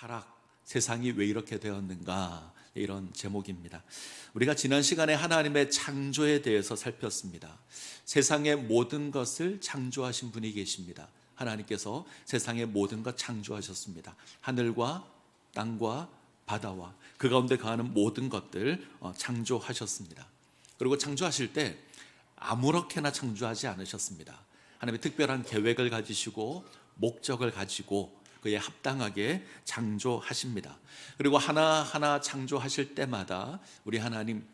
타락, 세상이 왜 이렇게 되었는가, 이런 제목입니다. 우리가 지난 시간에 하나님의 창조에 대해서 살폈습니다. 세상의 모든 것을 창조하신 분이 계십니다. 하나님께서 세상의 모든 것 창조하셨습니다. 하늘과 땅과 바다와 그 가운데 거하는 모든 것들 창조하셨습니다. 그리고 창조하실 때 아무렇게나 창조하지 않으셨습니다. 하나님의 특별한 계획을 가지시고 목적을 가지고 그에 합당하게 창조하십니다. 그리고 하나하나 창조하실 때마다 우리 하나님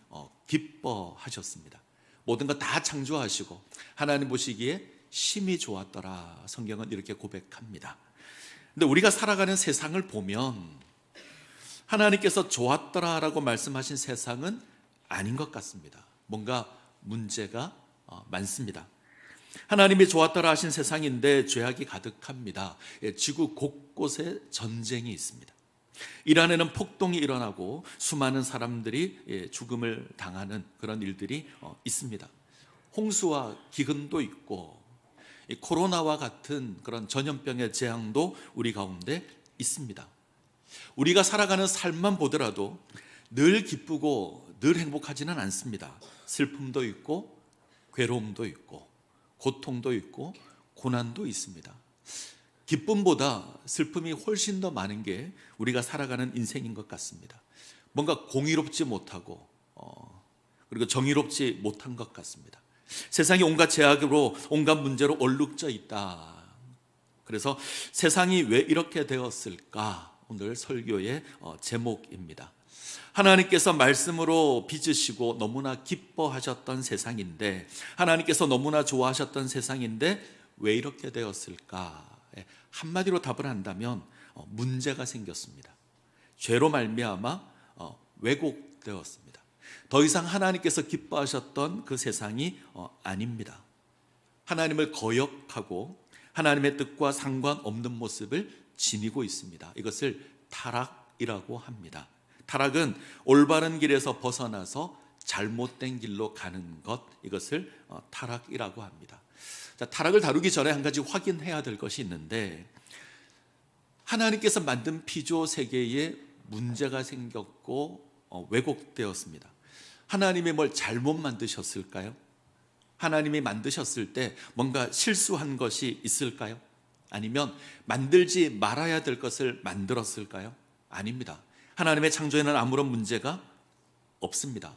기뻐하셨습니다. 모든 것 다 창조하시고 하나님 보시기에 심히 좋았더라, 성경은 이렇게 고백합니다. 근데 우리가 살아가는 세상을 보면 하나님께서 좋았더라라고 말씀하신 세상은 아닌 것 같습니다. 뭔가 문제가 많습니다. 하나님이 좋았더라 하신 세상인데 죄악이 가득합니다. 지구 곳곳에 전쟁이 있습니다. 이란에는 폭동이 일어나고 수많은 사람들이 죽음을 당하는 그런 일들이 있습니다. 홍수와 기근도 있고 코로나와 같은 그런 전염병의 재앙도 우리 가운데 있습니다. 우리가 살아가는 삶만 보더라도 늘 기쁘고 늘 행복하지는 않습니다. 슬픔도 있고 괴로움도 있고 고통도 있고 고난도 있습니다. 기쁨보다 슬픔이 훨씬 더 많은 게 우리가 살아가는 인생인 것 같습니다. 뭔가 공의롭지 못하고 그리고 정의롭지 못한 것 같습니다. 세상이 온갖 제약으로 온갖 문제로 얼룩져 있다. 그래서 세상이 왜 이렇게 되었을까? 오늘 설교의 제목입니다. 하나님께서 말씀으로 빚으시고 너무나 기뻐하셨던 세상인데, 하나님께서 너무나 좋아하셨던 세상인데 왜 이렇게 되었을까? 한마디로 답을 한다면 문제가 생겼습니다. 죄로 말미암아 왜곡되었습니다. 더 이상 하나님께서 기뻐하셨던 그 세상이 아닙니다. 하나님을 거역하고 하나님의 뜻과 상관없는 모습을 지니고 있습니다. 이것을 타락이라고 합니다. 타락은 올바른 길에서 벗어나서 잘못된 길로 가는 것, 이것을 타락이라고 합니다. 자, 타락을 다루기 전에 한 가지 확인해야 될 것이 있는데, 하나님께서 만든 피조 세계에 문제가 생겼고 왜곡되었습니다. 하나님이 뭘 잘못 만드셨을까요? 하나님이 만드셨을 때 뭔가 실수한 것이 있을까요? 아니면 만들지 말아야 될 것을 만들었을까요? 아닙니다. 하나님의 창조에는 아무런 문제가 없습니다.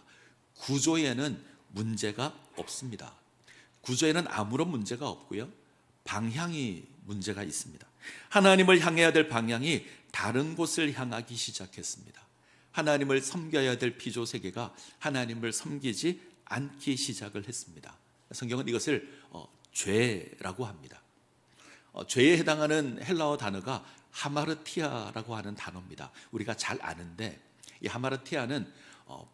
구조에는 문제가 없습니다. 구조에는 아무런 문제가 없고요, 방향이 문제가 있습니다. 하나님을 향해야 될 방향이 다른 곳을 향하기 시작했습니다. 하나님을 섬겨야 될 피조 세계가 하나님을 섬기지 않기 시작을 했습니다. 성경은 이것을 죄라고 합니다. 죄에 해당하는 헬라어 단어가 하마르티아라고 하는 단어입니다. 우리가 잘 아는데, 이 하마르티아는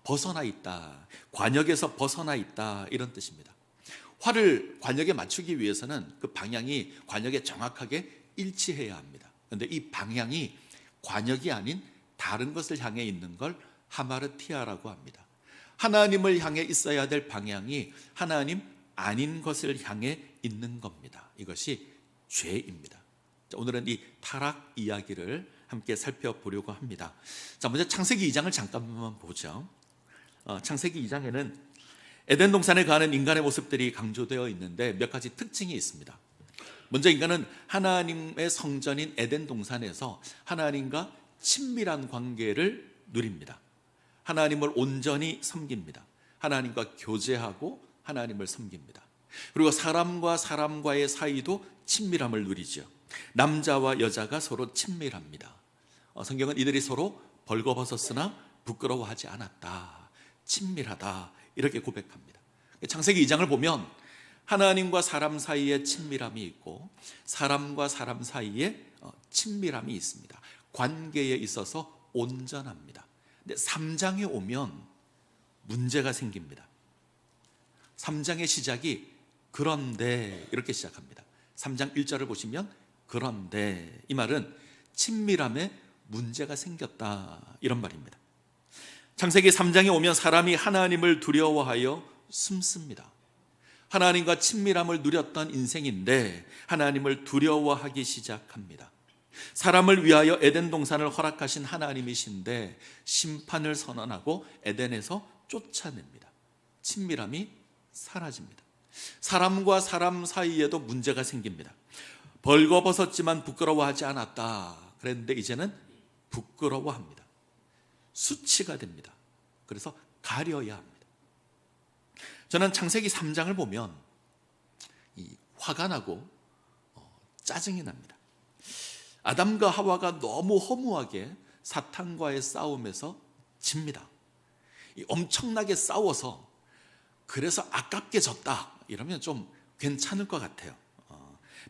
벗어나 있다, 관역에서 벗어나 있다, 이런 뜻입니다. 활을 관역에 맞추기 위해서는 그 방향이 관역에 정확하게 일치해야 합니다. 그런데 이 방향이 관역이 아닌 다른 것을 향해 있는 걸 하마르티아라고 합니다. 하나님을 향해 있어야 될 방향이 하나님 아닌 것을 향해 있는 겁니다. 이것이 죄입니다. 자, 오늘은 이 타락 이야기를 함께 살펴보려고 합니다. 자, 먼저 창세기 2장을 잠깐만 보죠. 창세기 2장에는 에덴 동산에 거하는 인간의 모습들이 강조되어 있는데 몇 가지 특징이 있습니다. 먼저 인간은 하나님의 성전인 에덴 동산에서 하나님과 친밀한 관계를 누립니다. 하나님을 온전히 섬깁니다. 하나님과 교제하고 하나님을 섬깁니다. 그리고 사람과 사람과의 사이도 친밀함을 누리죠. 남자와 여자가 서로 친밀합니다. 성경은 이들이 서로 벌거벗었으나 부끄러워하지 않았다, 친밀하다, 이렇게 고백합니다. 창세기 2장을 보면 하나님과 사람 사이에 친밀함이 있고 사람과 사람 사이에 친밀함이 있습니다. 관계에 있어서 온전합니다. 근데 3장에 오면 문제가 생깁니다. 3장의 시작이 그런데 이렇게 시작합니다. 3장 1절을 보시면 그런데, 이 말은 친밀함에 문제가 생겼다, 이런 말입니다. 창세기 3장에 오면 사람이 하나님을 두려워하여 숨습니다. 하나님과 친밀함을 누렸던 인생인데 하나님을 두려워하기 시작합니다. 사람을 위하여 에덴 동산을 허락하신 하나님이신데 심판을 선언하고 에덴에서 쫓아냅니다. 친밀함이 사라집니다. 사람과 사람 사이에도 문제가 생깁니다. 벌거벗었지만 부끄러워하지 않았다 그랬는데 이제는 부끄러워합니다. 수치가 됩니다. 그래서 가려야 합니다. 저는 창세기 3장을 보면 화가 나고 짜증이 납니다. 아담과 하와가 너무 허무하게 사탄과의 싸움에서 집니다. 엄청나게 싸워서 그래서 아깝게 졌다 이러면 좀 괜찮을 것 같아요.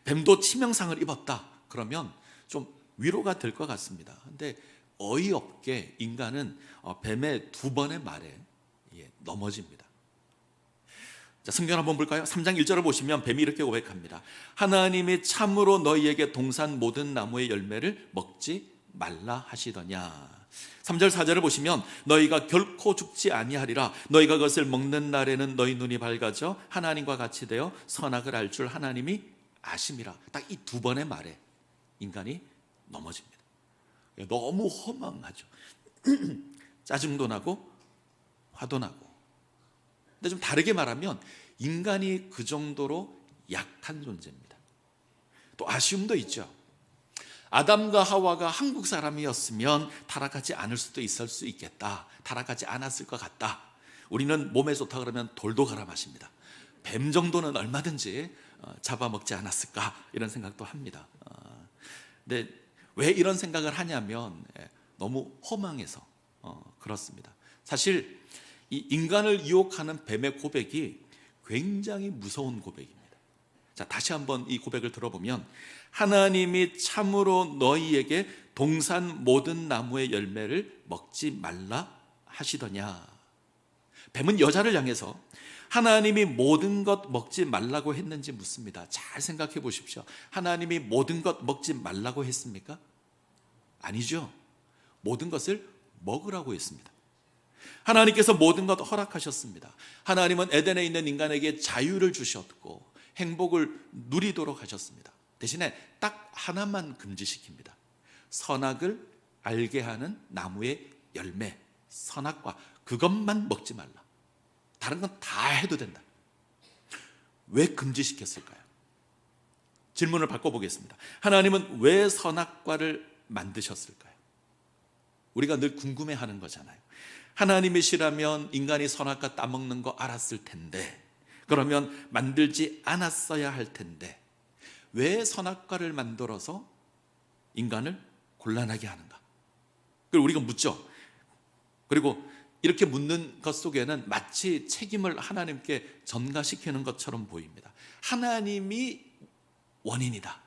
뱀도 치명상을 입었다 그러면 좀 위로가 될 것 같습니다. 근데 어이없게 인간은 뱀의 2번의 말에 넘어집니다. 자, 성경 한번 볼까요? 3장 1절을 보시면 뱀이 이렇게 고백합니다. 하나님이 참으로 너희에게 동산 모든 나무의 열매를 먹지 말라 하시더냐. 3절 4절을 보시면 너희가 결코 죽지 아니하리라. 너희가 그것을 먹는 날에는 너희 눈이 밝아져 하나님과 같이 되어 선악을 알 줄 하나님이 아심이라. 딱 이 2번의 말에 인간이 넘어집니다. 너무 허망하죠. 짜증도 나고 화도 나고. 근데 좀 다르게 말하면 인간이 그 정도로 약한 존재입니다. 또 아쉬움도 있죠. 아담과 하와가 한국 사람이었으면 타락하지 않을 수도 있을 수 있겠다. 타락하지 않았을 것 같다. 우리는 몸에 좋다 그러면 돌도 갈아 마십니다. 뱀 정도는 얼마든지 잡아먹지 않았을까 이런 생각도 합니다. 근데 왜 이런 생각을 하냐면 너무 허망해서 그렇습니다. 사실 이 인간을 유혹하는 뱀의 고백이 굉장히 무서운 고백입니다. 자, 다시 한번 이 고백을 들어보면 하나님이 참으로 너희에게 동산 모든 나무의 열매를 먹지 말라 하시더냐. 뱀은 여자를 향해서 하나님이 모든 것 먹지 말라고 했는지 묻습니다. 잘 생각해 보십시오. 하나님이 모든 것 먹지 말라고 했습니까? 아니죠. 모든 것을 먹으라고 했습니다. 하나님께서 모든 것 허락하셨습니다. 하나님은 에덴에 있는 인간에게 자유를 주셨고 행복을 누리도록 하셨습니다. 대신에 딱 하나만 금지시킵니다. 선악을 알게 하는 나무의 열매, 선악과 그것만 먹지 말라. 다른 건 다 해도 된다. 왜 금지시켰을까요? 질문을 바꿔보겠습니다. 하나님은 왜 선악과를 만드셨을까요? 우리가 늘 궁금해하는 거잖아요. 하나님이시라면 인간이 선악과 따먹는 거 알았을 텐데, 그러면 만들지 않았어야 할 텐데 왜 선악과를 만들어서 인간을 곤란하게 하는가? 그리고 우리가 묻죠. 그리고 이렇게 묻는 것 속에는 마치 책임을 하나님께 전가시키는 것처럼 보입니다. 하나님이 원인이다.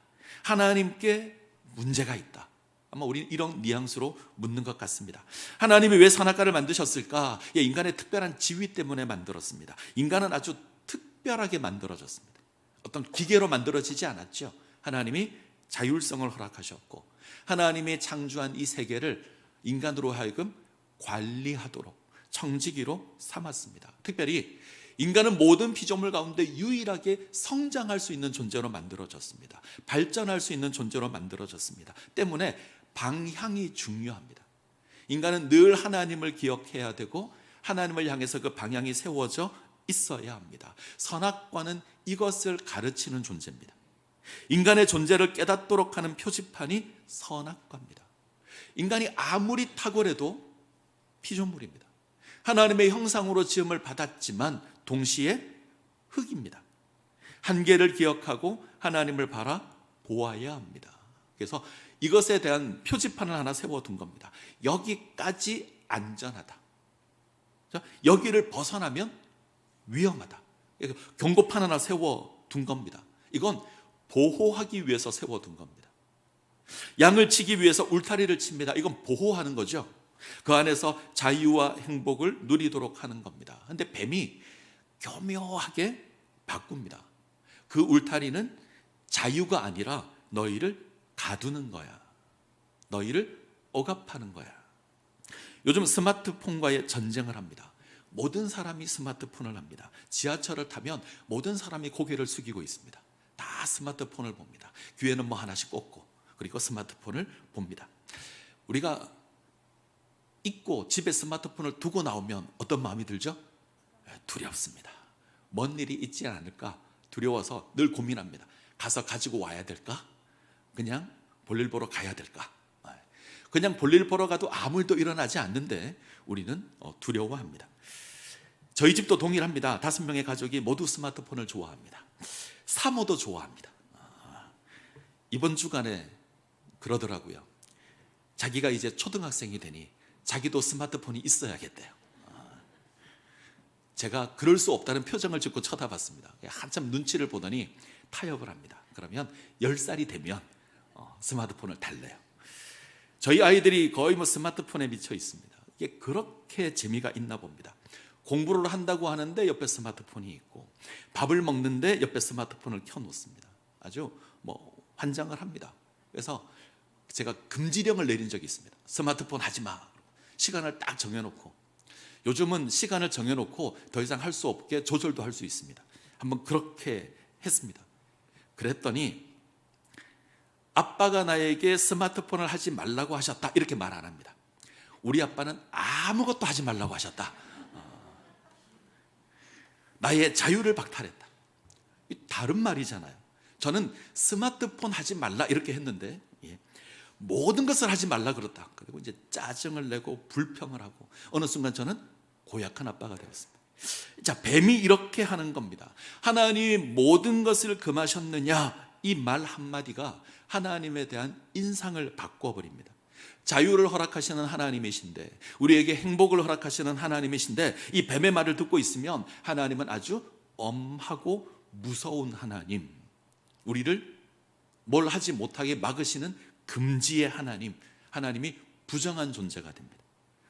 하나님께 문제가 있다. 아마 우리는 이런 뉘앙스로 묻는 것 같습니다. 하나님이 왜 선악과를 만드셨을까? 인간의 특별한 지위 때문에 만들었습니다. 인간은 아주 특별하게 만들어졌습니다. 어떤 기계로 만들어지지 않았죠. 하나님이 자율성을 허락하셨고 하나님이 창조한 이 세계를 인간으로 하여금 관리하도록 청지기로 삼았습니다. 특별히 인간은 모든 피조물 가운데 유일하게 성장할 수 있는 존재로 만들어졌습니다. 발전할 수 있는 존재로 만들어졌습니다. 때문에 방향이 중요합니다. 인간은 늘 하나님을 기억해야 되고 하나님을 향해서 그 방향이 세워져 있어야 합니다. 선악과는 이것을 가르치는 존재입니다. 인간의 존재를 깨닫도록 하는 표지판이 선악과입니다. 인간이 아무리 탁월해도 피조물입니다. 하나님의 형상으로 지음을 받았지만 동시에 흙입니다. 한계를 기억하고 하나님을 바라보아야 합니다. 그래서 이것에 대한 표지판을 하나 세워둔 겁니다. 여기까지 안전하다. 여기를 벗어나면 위험하다. 경고판 하나 세워둔 겁니다. 이건 보호하기 위해서 세워둔 겁니다. 양을 치기 위해서 울타리를 칩니다. 이건 보호하는 거죠. 그 안에서 자유와 행복을 누리도록 하는 겁니다. 그런데 뱀이 교묘하게 바꿉니다. 그 울타리는 자유가 아니라 너희를 가두는 거야. 너희를 억압하는 거야. 요즘 스마트폰과의 전쟁을 합니다. 모든 사람이 스마트폰을 합니다. 지하철을 타면 모든 사람이 고개를 숙이고 있습니다. 다 스마트폰을 봅니다. 귀에는 뭐 하나씩 꽂고 그리고 스마트폰을 봅니다. 우리가 잊고 집에 스마트폰을 두고 나오면 어떤 마음이 들죠? 두렵습니다. 뭔 일이 있지 않을까 두려워서 늘 고민합니다. 가서 가지고 와야 될까? 그냥 볼일 보러 가야 될까? 그냥 볼일 보러 가도 아무 일도 일어나지 않는데 우리는 두려워합니다. 저희 집도 동일합니다. 5명의 가족이 모두 스마트폰을 좋아합니다. 사모도 좋아합니다. 이번 주간에 그러더라고요. 자기가 이제 초등학생이 되니 자기도 스마트폰이 있어야겠대요. 제가 그럴 수 없다는 표정을 짓고 쳐다봤습니다. 한참 눈치를 보더니 타협을 합니다. 그러면 10살이 되면 스마트폰을 달래요. 저희 아이들이 거의 스마트폰에 미쳐 있습니다. 이게 그렇게 재미가 있나 봅니다. 공부를 한다고 하는데 옆에 스마트폰이 있고, 밥을 먹는데 옆에 스마트폰을 켜놓습니다. 아주 환장을 합니다. 그래서 제가 금지령을 내린 적이 있습니다. 스마트폰 하지 마. 시간을 딱 정해놓고, 요즘은 시간을 정해놓고 더 이상 할 수 없게 조절도 할 수 있습니다. 한번 그렇게 했습니다. 그랬더니 아빠가 나에게 스마트폰을 하지 말라고 하셨다 이렇게 말 안 합니다. 우리 아빠는 아무것도 하지 말라고 하셨다. 나의 자유를 박탈했다. 다른 말이잖아요. 저는 스마트폰 하지 말라 이렇게 했는데 모든 것을 하지 말라 그랬다. 그리고 이제 짜증을 내고 불평을 하고 어느 순간 저는 고약한 아빠가 되었습니다. 자, 뱀이 이렇게 하는 겁니다. 하나님이 모든 것을 금하셨느냐, 이 말 한마디가 하나님에 대한 인상을 바꿔버립니다. 자유를 허락하시는 하나님이신데, 우리에게 행복을 허락하시는 하나님이신데, 이 뱀의 말을 듣고 있으면 하나님은 아주 엄하고 무서운 하나님, 우리를 뭘 하지 못하게 막으시는 금지의 하나님, 하나님이 부정한 존재가 됩니다.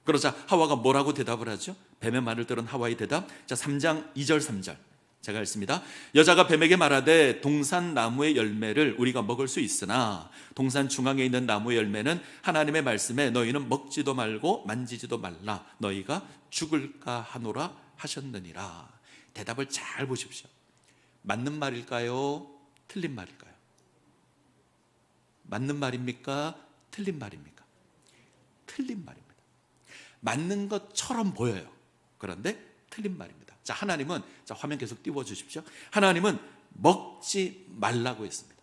그러자 하와가 뭐라고 대답을 하죠? 뱀의 말을 들은 하와의 대답. 자, 3장 2절 3절 제가 읽습니다. 여자가 뱀에게 말하되 동산 나무의 열매를 우리가 먹을 수 있으나 동산 중앙에 있는 나무의 열매는 하나님의 말씀에 너희는 먹지도 말고 만지지도 말라, 너희가 죽을까 하노라 하셨느니라. 대답을 잘 보십시오. 맞는 말일까요? 틀린 말일까요? 맞는 말입니까? 틀린 말입니까? 틀린 말입니다. 맞는 것처럼 보여요. 그런데 틀린 말입니다. 자, 하나님은, 자, 화면 계속 띄워 주십시오. 하나님은 먹지 말라고 했습니다.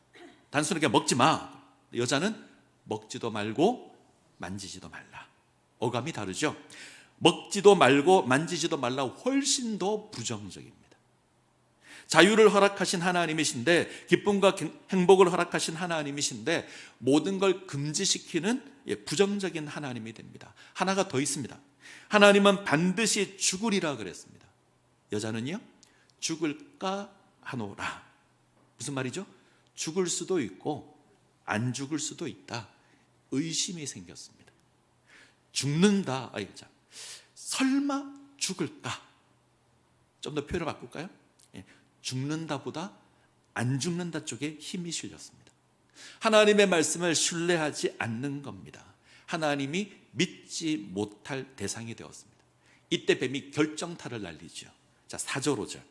단순하게 먹지 마. 여자는 먹지도 말고 만지지도 말라. 어감이 다르죠? 먹지도 말고 만지지도 말라, 훨씬 더 부정적입니다. 자유를 허락하신 하나님이신데, 기쁨과 행복을 허락하신 하나님이신데 모든 걸 금지시키는 부정적인 하나님이 됩니다. 하나가 더 있습니다. 하나님은 반드시 죽으리라 그랬습니다. 여자는요, 죽을까 하노라. 무슨 말이죠? 죽을 수도 있고 안 죽을 수도 있다. 의심이 생겼습니다. 죽는다. 자, 설마 죽을까? 좀 더 표현을 바꿀까요? 죽는다보다 안 죽는다 쪽에 힘이 실렸습니다. 하나님의 말씀을 신뢰하지 않는 겁니다. 하나님이 믿지 못할 대상이 되었습니다. 이때 뱀이 결정타를 날리죠. 자, 4절 5절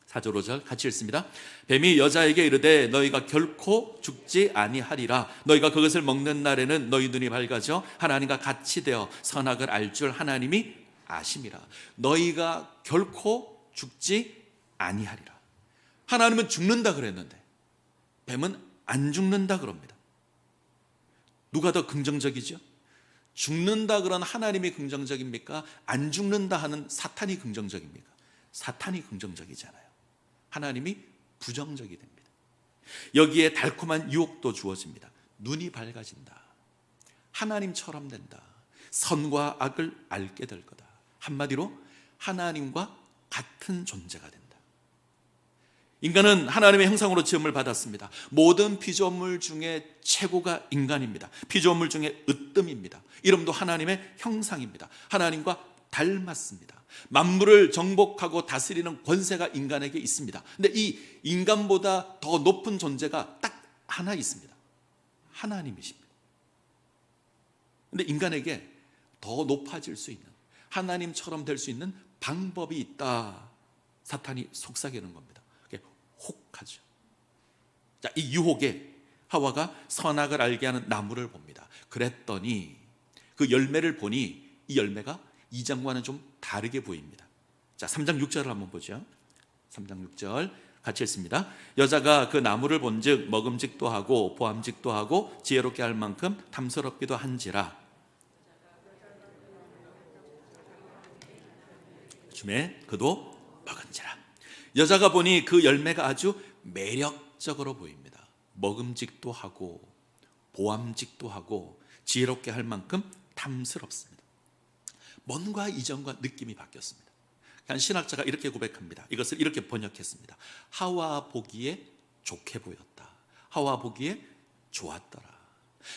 4절 5절 같이 읽습니다. 뱀이 여자에게 이르되 너희가 결코 죽지 아니하리라. 너희가 그것을 먹는 날에는 너희 눈이 밝아져 하나님과 같이 되어 선악을 알 줄 하나님이 아심이라. 너희가 결코 죽지 아니하리라. 하나님은 죽는다 그랬는데 뱀은 안 죽는다 그럽니다. 누가 더 긍정적이죠? 죽는다 그런 하나님이 긍정적입니까? 안 죽는다 하는 사탄이 긍정적입니까? 사탄이 긍정적이잖아요. 하나님이 부정적이 됩니다. 여기에 달콤한 유혹도 주어집니다. 눈이 밝아진다. 하나님처럼 된다. 선과 악을 알게 될 거다. 한마디로 하나님과 같은 존재가 된다. 인간은 하나님의 형상으로 지음을 받았습니다. 모든 피조물 중에 최고가 인간입니다. 피조물 중에 으뜸입니다. 이름도 하나님의 형상입니다. 하나님과 닮았습니다. 만물을 정복하고 다스리는 권세가 인간에게 있습니다. 근데 이 인간보다 더 높은 존재가 딱 하나 있습니다. 하나님이십니다. 근데 인간에게 더 높아질 수 있는, 하나님처럼 될 수 있는 방법이 있다. 사탄이 속삭이는 겁니다. 그게 혹하죠. 자, 이 유혹에 하와가 선악을 알게 하는 나무를 봅니다. 그랬더니 그 열매를 보니 이 열매가 2장과는 좀 다르게 보입니다. 자, 3장 6절을 한번 보죠. 3장 6절 같이 읽습니다. 여자가 그 나무를 본즉 먹음직도 하고 보암직도 하고 지혜롭게 할 만큼 탐스럽기도 한지라. 줌에 그도 먹은지라. 여자가 보니 그 열매가 아주 매력적으로 보입니다. 먹음직도 하고 보암직도 하고 지혜롭게 할 만큼 탐스럽습니다. 뭔가 이전과 느낌이 바뀌었습니다. 한 신학자가 이렇게 고백합니다. 이것을 이렇게 번역했습니다. 하와 보기에 좋게 보였다. 하와 보기에 좋았더라.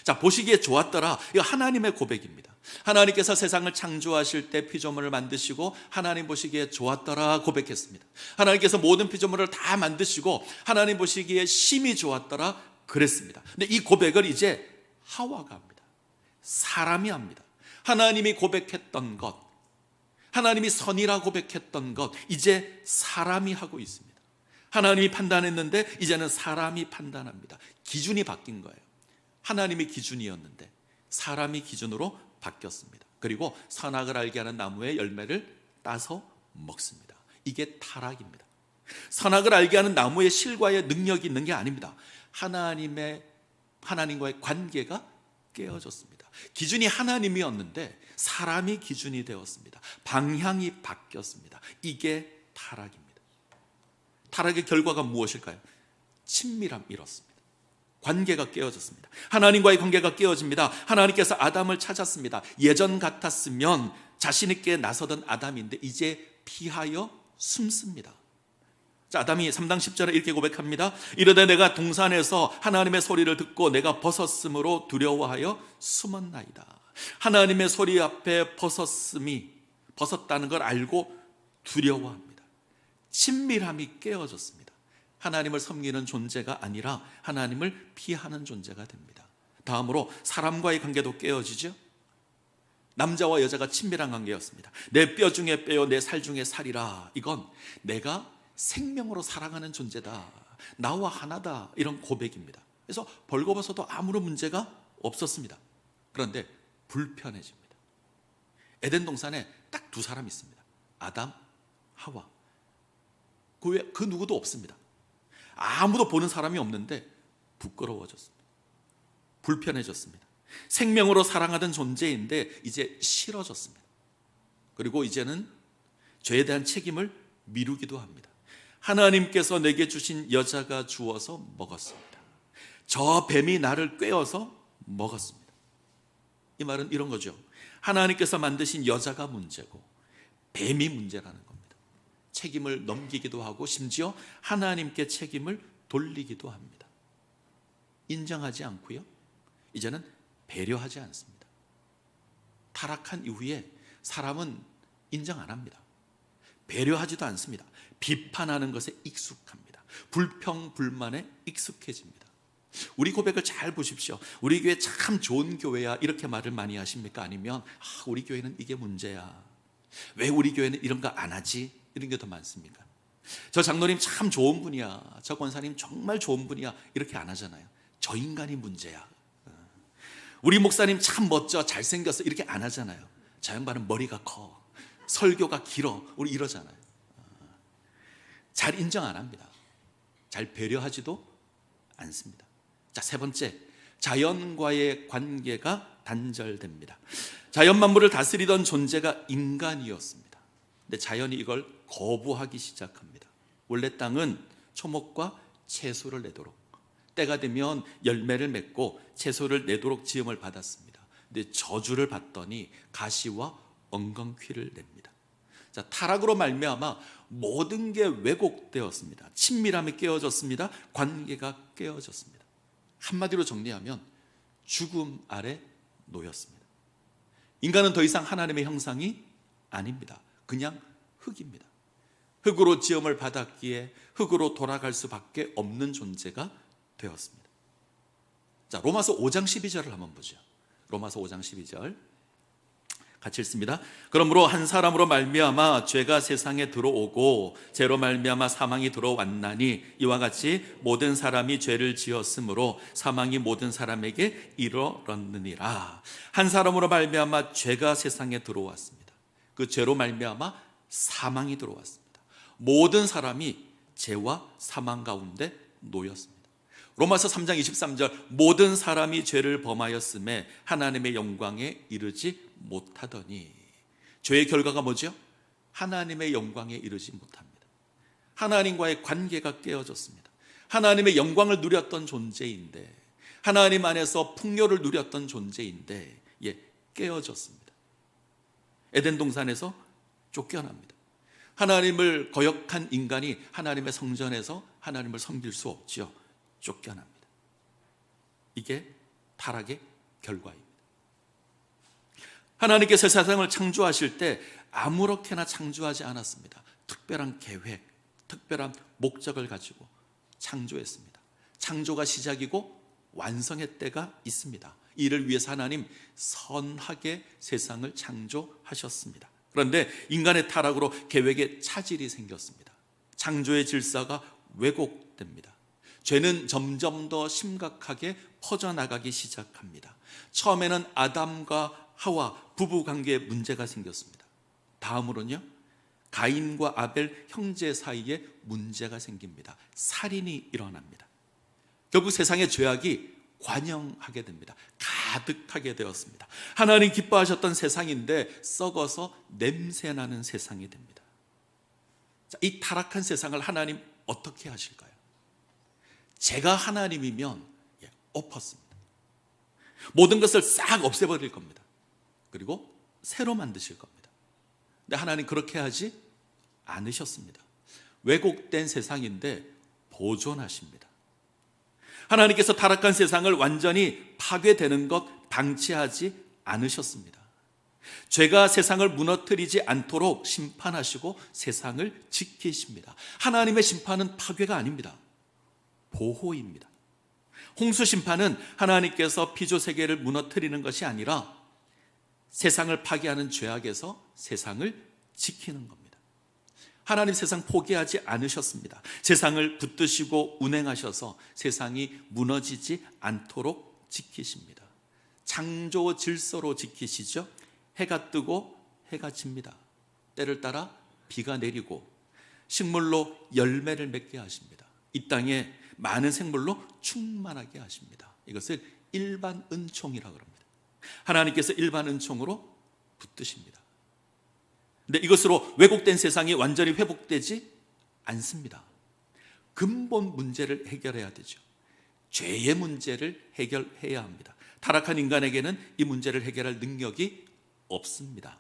자, 보시기에 좋았더라. 이거 하나님의 고백입니다. 하나님께서 세상을 창조하실 때 피조물을 만드시고 하나님 보시기에 좋았더라 고백했습니다. 하나님께서 모든 피조물을 다 만드시고 하나님 보시기에 심히 좋았더라 그랬습니다. 근데 이 고백을 이제 하와가 합니다. 사람이 합니다. 하나님이 고백했던 것, 하나님이 선이라 고백했던 것, 이제 사람이 하고 있습니다. 하나님이 판단했는데 이제는 사람이 판단합니다. 기준이 바뀐 거예요. 하나님이 기준이었는데 사람이 기준으로 바뀌었습니다. 그리고 선악을 알게 하는 나무의 열매를 따서 먹습니다. 이게 타락입니다. 선악을 알게 하는 나무의 실과의 능력이 있는 게 아닙니다. 하나님과의 관계가 깨어졌습니다. 기준이 하나님이었는데 사람이 기준이 되었습니다. 방향이 바뀌었습니다. 이게 타락입니다. 타락의 결과가 무엇일까요? 친밀함 잃었습니다. 관계가 깨어졌습니다. 하나님과의 관계가 깨어집니다. 하나님께서 아담을 찾았습니다. 예전 같았으면 자신 있게 나서던 아담인데 이제 피하여 숨습니다. 자, 아담이 3장 10절에 이렇게 고백합니다. 이르되 내가 동산에서 하나님의 소리를 듣고 내가 벗었으므로 두려워하여 숨었나이다. 하나님의 소리 앞에 벗었다는 걸 알고 두려워합니다. 친밀함이 깨어졌습니다. 하나님을 섬기는 존재가 아니라 하나님을 피하는 존재가 됩니다. 다음으로 사람과의 관계도 깨어지죠. 남자와 여자가 친밀한 관계였습니다. 내 뼈 중에 뼈요 내 살 중에 살이라. 이건 내가 생명으로 사랑하는 존재다, 나와 하나다, 이런 고백입니다. 그래서 벌거벗어도 아무런 문제가 없었습니다. 그런데 불편해집니다. 에덴 동산에 딱 두 사람이 있습니다. 아담, 하와. 그 누구도 없습니다. 아무도 보는 사람이 없는데 부끄러워졌습니다. 불편해졌습니다. 생명으로 사랑하던 존재인데 이제 싫어졌습니다. 그리고 이제는 죄에 대한 책임을 미루기도 합니다. 하나님께서 내게 주신 여자가 주어서 먹었습니다. 저 뱀이 나를 꿰어서 먹었습니다. 이 말은 이런 거죠. 하나님께서 만드신 여자가 문제고 뱀이 문제라는 겁니다. 책임을 넘기기도 하고 심지어 하나님께 책임을 돌리기도 합니다. 인정하지 않고요, 이제는 배려하지 않습니다. 타락한 이후에 사람은 인정 안 합니다. 배려하지도 않습니다. 비판하는 것에 익숙합니다. 불평불만에 익숙해집니다. 우리 고백을 잘 보십시오. 우리 교회 참 좋은 교회야, 이렇게 말을 많이 하십니까? 아니면 우리 교회는 이게 문제야, 왜 우리 교회는 이런 거 안 하지? 이런 게 더 많습니까? 저 장로님 참 좋은 분이야, 저 권사님 정말 좋은 분이야, 이렇게 안 하잖아요. 저 인간이 문제야. 우리 목사님 참 멋져, 잘생겼어, 이렇게 안 하잖아요. 저 양반은 머리가 커, 설교가 길어, 우리 이러잖아요. 잘 인정 안 합니다. 잘 배려하지도 않습니다. 자, 세 번째, 자연과의 관계가 단절됩니다. 자연 만물을 다스리던 존재가 인간이었습니다. 근데 자연이 이걸 거부하기 시작합니다. 원래 땅은 초목과 채소를 내도록, 때가 되면 열매를 맺고 채소를 내도록 지음을 받았습니다. 근데 저주를 받더니 가시와 엉겅퀴를 냅니다. 자, 타락으로 말미암아 모든 게 왜곡되었습니다. 친밀함이 깨어졌습니다. 관계가 깨어졌습니다. 한마디로 정리하면 죽음 아래 놓였습니다. 인간은 더 이상 하나님의 형상이 아닙니다. 그냥 흙입니다. 흙으로 지음을 받았기에 흙으로 돌아갈 수밖에 없는 존재가 되었습니다. 자, 로마서 5장 12절을 한번 보죠. 로마서 5장 12절 같이 읽습니다. 그러므로 한 사람으로 말미암아 죄가 세상에 들어오고 죄로 말미암아 사망이 들어왔나니 이와 같이 모든 사람이 죄를 지었으므로 사망이 모든 사람에게 이르렀느니라. 한 사람으로 말미암아 죄가 세상에 들어왔습니다. 그 죄로 말미암아 사망이 들어왔습니다. 모든 사람이 죄와 사망 가운데 놓였습니다. 로마서 3장 23절 모든 사람이 죄를 범하였음에 하나님의 영광에 이르지 못하더니, 죄의 결과가 뭐죠? 하나님의 영광에 이르지 못합니다. 하나님과의 관계가 깨어졌습니다. 하나님의 영광을 누렸던 존재인데, 하나님 안에서 풍요를 누렸던 존재인데 깨어졌습니다. 에덴 동산에서 쫓겨납니다. 하나님을 거역한 인간이 하나님의 성전에서 하나님을 섬길 수 없지요. 쫓겨납니다. 이게 타락의 결과입니다. 하나님께서 세상을 창조하실 때 아무렇게나 창조하지 않았습니다. 특별한 계획, 특별한 목적을 가지고 창조했습니다. 창조가 시작이고 완성의 때가 있습니다. 이를 위해서 하나님 선하게 세상을 창조하셨습니다. 그런데 인간의 타락으로 계획에 차질이 생겼습니다. 창조의 질서가 왜곡됩니다. 죄는 점점 더 심각하게 퍼져나가기 시작합니다. 처음에는 아담과 하와 부부관계에 문제가 생겼습니다. 다음으로는요, 가인과 아벨 형제 사이에 문제가 생깁니다. 살인이 일어납니다. 결국 세상의 죄악이 관영하게 됩니다. 가득하게 되었습니다. 하나님 기뻐하셨던 세상인데 썩어서 냄새나는 세상이 됩니다. 자, 이 타락한 세상을 하나님 어떻게 하실까요? 제가 하나님이면 엎었습니다. 모든 것을 싹 없애버릴 겁니다. 그리고 새로 만드실 겁니다. 근데 하나님 그렇게 하지 않으셨습니다. 왜곡된 세상인데 보존하십니다. 하나님께서 타락한 세상을 완전히 파괴되는 것 방치하지 않으셨습니다. 죄가 세상을 무너뜨리지 않도록 심판하시고 세상을 지키십니다. 하나님의 심판은 파괴가 아닙니다. 보호입니다. 홍수 심판은 하나님께서 피조 세계를 무너뜨리는 것이 아니라 세상을 파괴하는 죄악에서 세상을 지키는 겁니다. 하나님 세상 포기하지 않으셨습니다. 세상을 붙드시고 운행하셔서 세상이 무너지지 않도록 지키십니다. 창조 질서로 지키시죠. 해가 뜨고 해가 집니다. 때를 따라 비가 내리고 식물로 열매를 맺게 하십니다. 이 땅에 많은 생물로 충만하게 하십니다. 이것을 일반 은총이라고 합니다. 하나님께서 일반 은총으로 붙드십니다. 근데 이것으로 왜곡된 세상이 완전히 회복되지 않습니다. 근본 문제를 해결해야 되죠. 죄의 문제를 해결해야 합니다. 타락한 인간에게는 이 문제를 해결할 능력이 없습니다.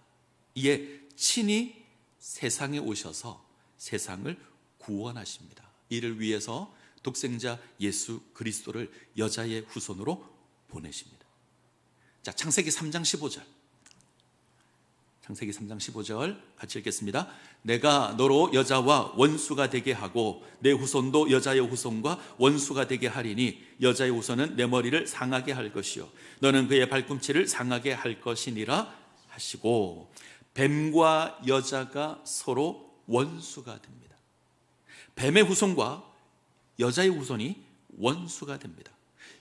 이에 친히 세상에 오셔서 세상을 구원하십니다. 이를 위해서 독생자 예수 그리스도를 여자의 후손으로 보내십니다. 자, 창세기 3장 15절. 창세기 3장 15절 같이 읽겠습니다. 내가 너로 여자와 원수가 되게 하고 내 후손도 여자의 후손과 원수가 되게 하리니 여자의 후손은 내 머리를 상하게 할 것이요 너는 그의 발꿈치를 상하게 할 것이니라 하시고, 뱀과 여자가 서로 원수가 됩니다. 뱀의 후손과 여자의 후손이 원수가 됩니다.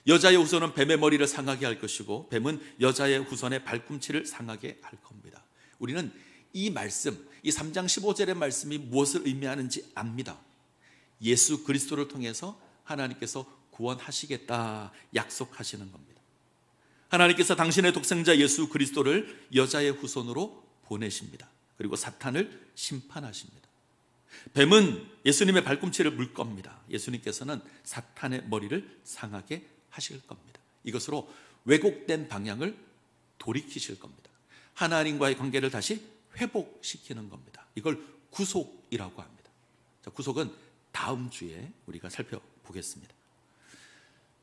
여자의 후손은 뱀의 머리를 상하게 할 것이고 뱀은 여자의 후손의 발꿈치를 상하게 할 겁니다. 우리는 이 말씀, 이 3장 15절의 말씀이 무엇을 의미하는지 압니다. 예수 그리스도를 통해서 하나님께서 구원하시겠다 약속하시는 겁니다. 하나님께서 당신의 독생자 예수 그리스도를 여자의 후손으로 보내십니다. 그리고 사탄을 심판하십니다. 뱀은 예수님의 발꿈치를 물 겁니다. 예수님께서는 사탄의 머리를 상하게 하실 겁니다. 이것으로 왜곡된 방향을 돌이키실 겁니다. 하나님과의 관계를 다시 회복시키는 겁니다. 이걸 구속이라고 합니다. 자, 구속은 다음 주에 우리가 살펴보겠습니다.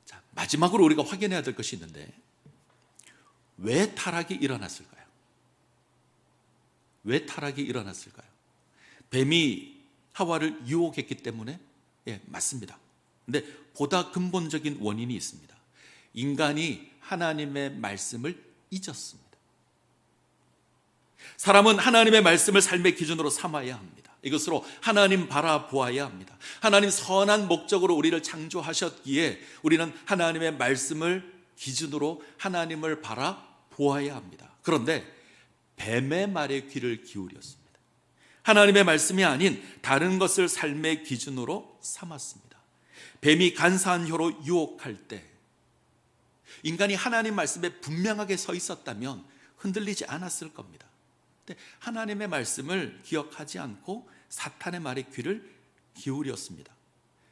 자, 마지막으로 우리가 확인해야 될 것이 있는데, 왜 타락이 일어났을까요? 왜 타락이 일어났을까요? 뱀이 하와를 유혹했기 때문에? 맞습니다. 근데 보다 근본적인 원인이 있습니다. 인간이 하나님의 말씀을 잊었습니다. 사람은 하나님의 말씀을 삶의 기준으로 삼아야 합니다. 이것으로 하나님 바라보아야 합니다. 하나님 선한 목적으로 우리를 창조하셨기에 우리는 하나님의 말씀을 기준으로 하나님을 바라보아야 합니다. 그런데 뱀의 말에 귀를 기울였습니다. 하나님의 말씀이 아닌 다른 것을 삶의 기준으로 삼았습니다. 뱀이 간사한 혀로 유혹할 때 인간이 하나님 말씀에 분명하게 서 있었다면 흔들리지 않았을 겁니다. 근데 하나님의 말씀을 기억하지 않고 사탄의 말에 귀를 기울였습니다.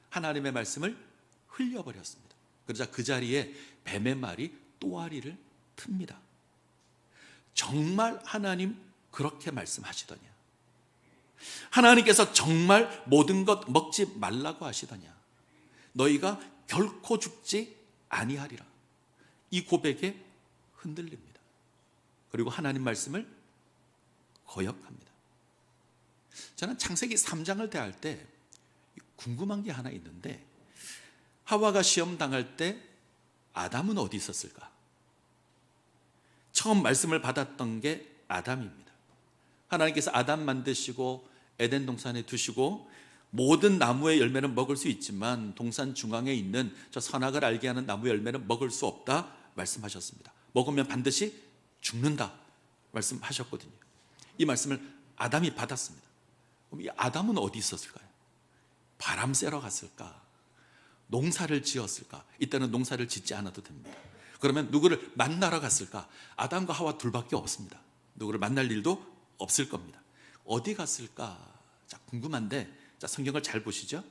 하나님의 말씀을 흘려버렸습니다. 그러자 그 자리에 뱀의 말이 또아리를 틉니다. 정말 하나님 그렇게 말씀하시더냐? 하나님께서 정말 모든 것 먹지 말라고 하시더냐? 너희가 결코 죽지 아니하리라. 이 고백에 흔들립니다. 그리고 하나님 말씀을 거역합니다. 저는 창세기 3장을 대할 때 궁금한 게 하나 있는데, 하와가 시험 당할 때 아담은 어디 있었을까? 처음 말씀을 받았던 게 아담입니다. 하나님께서 아담 만드시고 에덴 동산에 두시고 모든 나무의 열매는 먹을 수 있지만 동산 중앙에 있는 저 선악을 알게 하는 나무 열매는 먹을 수 없다 말씀하셨습니다. 먹으면 반드시 죽는다 말씀하셨거든요. 이 말씀을 아담이 받았습니다. 그럼 이 아담은 어디 있었을까요? 바람 쐬러 갔을까? 농사를 지었을까? 이때는 농사를 짓지 않아도 됩니다. 그러면 누구를 만나러 갔을까? 아담과 하와 둘밖에 없습니다. 누구를 만날 일도 없을 겁니다. 어디 갔을까? 자, 궁금한데, 자, 성경을 잘 보시죠.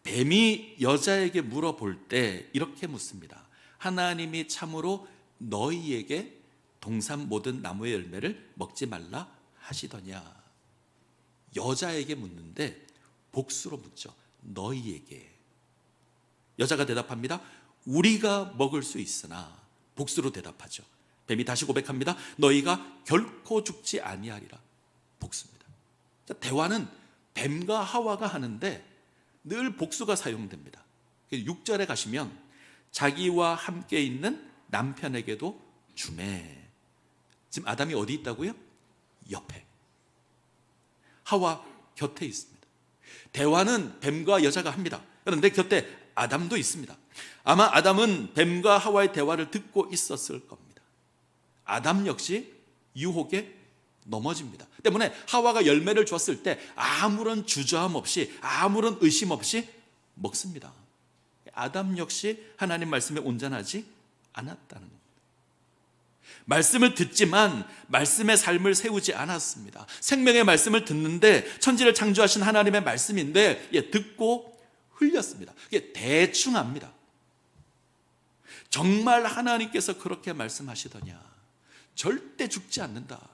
뱀이 여자에게 물어볼 때 이렇게 묻습니다. 하나님이 참으로 너희에게 동산 모든 나무의 열매를 먹지 말라 하시더냐? 여자에게 묻는데 복수로 묻죠. 너희에게. 여자가 대답합니다. 우리가 먹을 수 있으나. 복수로 대답하죠. 뱀이 다시 고백합니다. 너희가 결코 죽지 아니하리라. 복수입니다. 자, 대화는 뱀과 하와가 하는데 늘 복수가 사용됩니다. 6절에 가시면 자기와 함께 있는 남편에게도 주매. 지금 아담이 어디 있다고요? 옆에. 하와 곁에 있습니다. 대화는 뱀과 여자가 합니다. 그런데 곁에 아담도 있습니다. 아마 아담은 뱀과 하와의 대화를 듣고 있었을 겁니다. 아담 역시 유혹에 넘어집니다. 때문에 하와가 열매를 줬을 때 아무런 주저함 없이, 아무런 의심 없이 먹습니다. 아담 역시 하나님 말씀에 온전하지 않았다는 겁니다. 말씀을 듣지만 말씀의 삶을 세우지 않았습니다. 생명의 말씀을 듣는데 천지를 창조하신 하나님의 말씀인데 듣고 흘렸습니다. 이게 대충 합니다. 정말 하나님께서 그렇게 말씀하시더냐? 절대 죽지 않는다.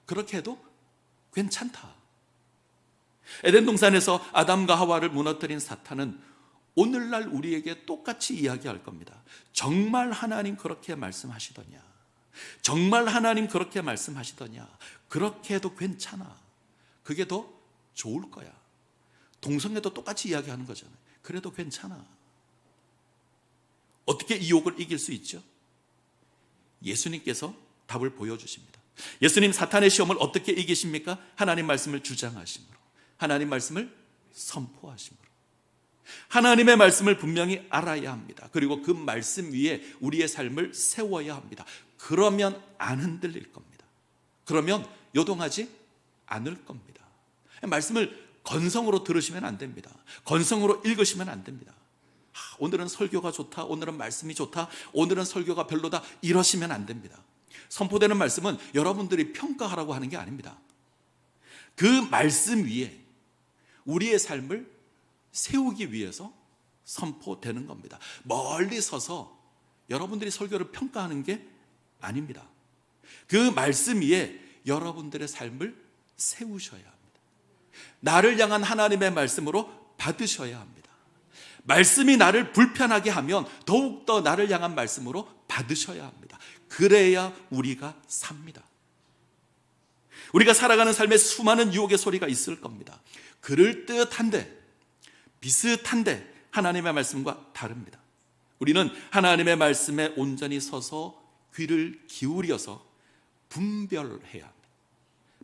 그렇게 해도 괜찮다. 에덴 동산에서 아담과 하와를 무너뜨린 사탄은 오늘날 우리에게 똑같이 이야기할 겁니다. 정말 하나님 그렇게 말씀하시더냐? 정말 하나님 그렇게 말씀하시더냐? 그렇게 해도 괜찮아. 그게 더 좋을 거야. 동성애도 똑같이 이야기하는 거잖아요. 그래도 괜찮아. 어떻게 이 욕을 이길 수 있죠? 예수님께서 답을 보여주십니다. 예수님 사탄의 시험을 어떻게 이기십니까? 하나님 말씀을 주장하심으로, 하나님 말씀을 선포하심으로. 하나님의 말씀을 분명히 알아야 합니다. 그리고 그 말씀 위에 우리의 삶을 세워야 합니다. 그러면 안 흔들릴 겁니다. 그러면 요동하지 않을 겁니다. 말씀을 건성으로 들으시면 안 됩니다. 건성으로 읽으시면 안 됩니다. 오늘은 설교가 좋다, 오늘은 말씀이 좋다, 오늘은 설교가 별로다, 이러시면 안 됩니다. 선포되는 말씀은 여러분들이 평가하라고 하는 게 아닙니다. 그 말씀 위에 우리의 삶을 세우기 위해서 선포되는 겁니다. 멀리 서서 여러분들이 설교를 평가하는 게 아닙니다. 그 말씀 위에 여러분들의 삶을 세우셔야 합니다. 나를 향한 하나님의 말씀으로 받으셔야 합니다. 말씀이 나를 불편하게 하면 더욱더 나를 향한 말씀으로 받으셔야 합니다. 그래야 우리가 삽니다. 우리가 살아가는 삶에 수많은 유혹의 소리가 있을 겁니다. 그럴듯한데, 비슷한데 하나님의 말씀과 다릅니다. 우리는 하나님의 말씀에 온전히 서서 귀를 기울여서 분별해야 합니다.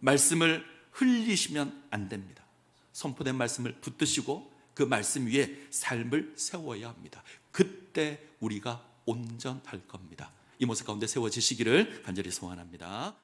말씀을 흘리시면 안 됩니다. 선포된 말씀을 붙드시고 그 말씀 위에 삶을 세워야 합니다. 그때 우리가 온전할 겁니다. 이 모습 가운데 세워지시기를 간절히 소원합니다.